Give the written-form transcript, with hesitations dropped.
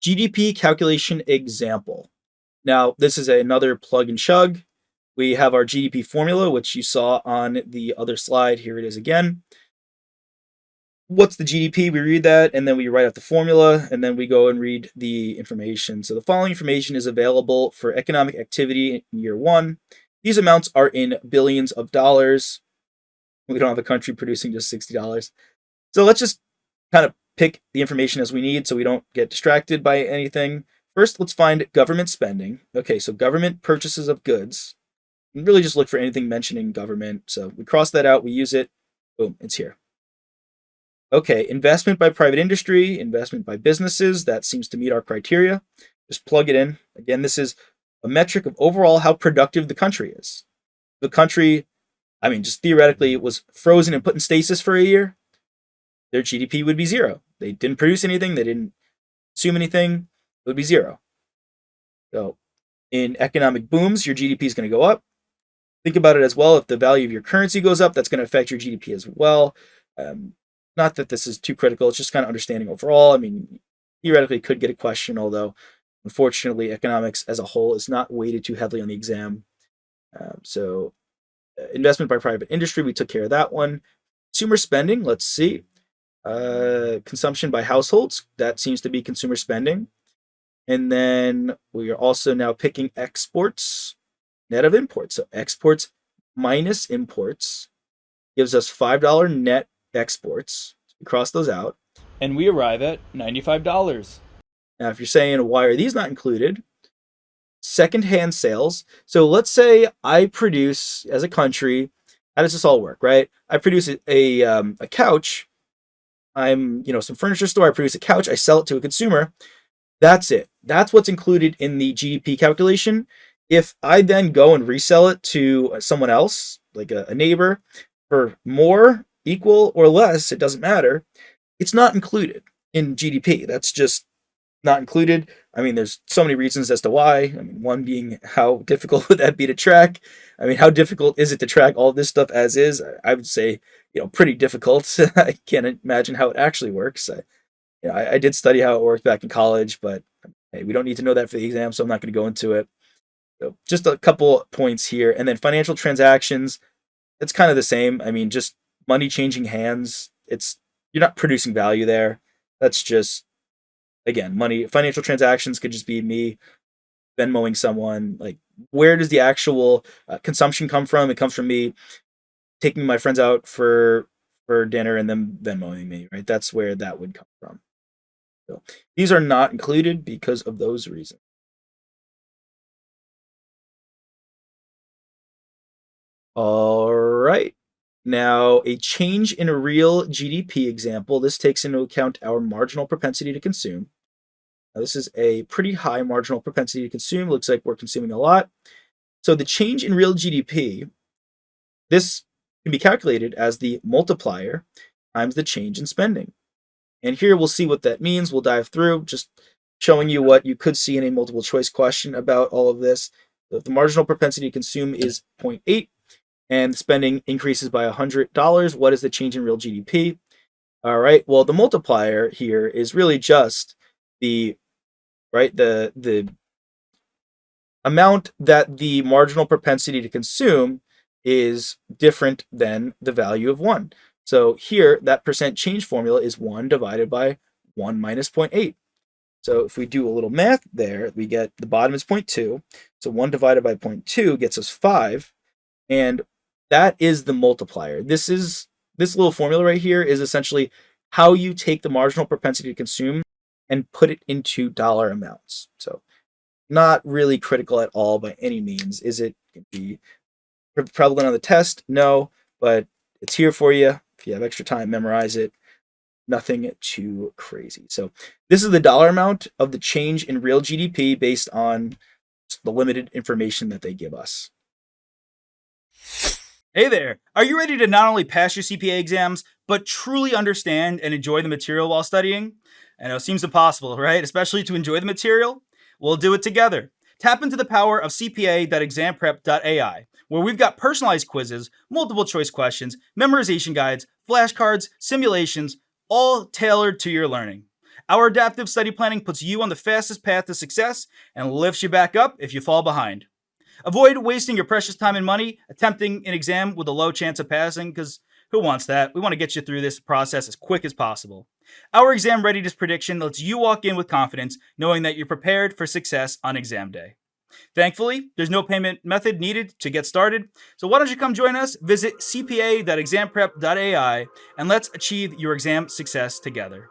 GDP calculation example. Now, this is another plug and chug. We have our GDP formula, which you saw on the other slide. Here it is again. What's the GDP? We read that, and then we write out the formula, and then we go and read the information. So the following information is available for economic activity in year one. These amounts are in billions of dollars. We don't have a country producing just $60. So let's just kind of pick the information as we need so we don't get distracted by anything. First, let's find government spending. Okay, so government purchases of goods. And really just look for anything mentioning government. So we cross that out, we use it. Boom, it's here. Okay, investment by private industry, investment by businesses. That seems to meet our criteria. Just plug it in. Again, this is a metric of overall how productive the country is. The country, just theoretically, was frozen and put in stasis for a year, their GDP would be zero. They didn't produce anything, they didn't consume anything, it would be zero. So in economic booms, your GDP is going to go up. Think about it as well. If the value of your currency goes up, that's going to affect your GDP as well. Not that this is too critical, it's just kind of understanding overall. Theoretically could get a question, although unfortunately economics as a whole is not weighted too heavily on the exam. So investment by private industry, we took care of that one. Consumer spending, let's see. Consumption by households, that seems to be consumer spending. And then we are also now picking exports net of imports. So exports minus imports gives us $5 net exports. So we cross those out. And we arrive at $95. Now, if you're saying, why are these not included? Secondhand sales. So let's say I produce, as a country, how does this all work, right? I produce a couch. I'm, some furniture store. I produce a couch. I sell it to a consumer. That's it. That's what's included in the GDP calculation. If I then go and resell it to someone else, like a neighbor, for more, equal, or less, it doesn't matter, it's not included in GDP. That's just not included. There's so many reasons as to why. One being, how difficult would that be to track? How difficult is it to track all this stuff as is? I would say, pretty difficult. I can't imagine how it actually works. I did study how it worked back in college, but hey, we don't need to know that for the exam, so I'm not going to go into it. So just a couple points here. And then financial transactions, it's kind of the same. Just money changing hands. You're not producing value there. That's just, again, money. Financial transactions could just be me Venmoing someone. Like, where does the actual consumption come from? It comes from me taking my friends out for dinner and then Venmoing me, right? That's where that would come from. So these are not included because of those reasons. All right. Now, a change in a real GDP example. This takes into account our marginal propensity to consume. Now, this is a pretty high marginal propensity to consume. Looks like we're consuming a lot. So the change in real GDP, this can be calculated as the multiplier times the change in spending. And here we'll see what that means. We'll dive through, just showing you what you could see in a multiple choice question about all of this. If the marginal propensity to consume is 0.8 and spending increases by $100, what is the change in real GDP? All right, well, the multiplier here is really just the amount that the marginal propensity to consume is different than the value of 1. So here, that percent change formula is 1 divided by 1 minus 0.8. So if we do a little math there, we get the bottom is 0.2. So 1 divided by 0.2 gets us 5. And that is the multiplier. This little formula right here is essentially how you take the marginal propensity to consume and put it into dollar amounts. So not really critical at all by any means. Is it going to be prevalent on the test? No, but it's here for you. If you have extra time, memorize it. Nothing too crazy. So this is the dollar amount of the change in real GDP based on the limited information that they give us. Hey there! Are you ready to not only pass your CPA exams, but truly understand and enjoy the material while studying? I know it seems impossible, right? Especially to enjoy the material? We'll do it together. Tap into the power of CPA.examprep.ai, where we've got personalized quizzes, multiple choice questions, memorization guides, flashcards, simulations, all tailored to your learning. Our adaptive study planning puts you on the fastest path to success and lifts you back up if you fall behind. Avoid wasting your precious time and money attempting an exam with a low chance of passing, because who wants that? We want to get you through this process as quick as possible. Our exam readiness prediction lets you walk in with confidence, knowing that you're prepared for success on exam day. Thankfully, there's no payment method needed to get started, so why don't you come join us? Visit cpa.examprep.ai and let's achieve your exam success together.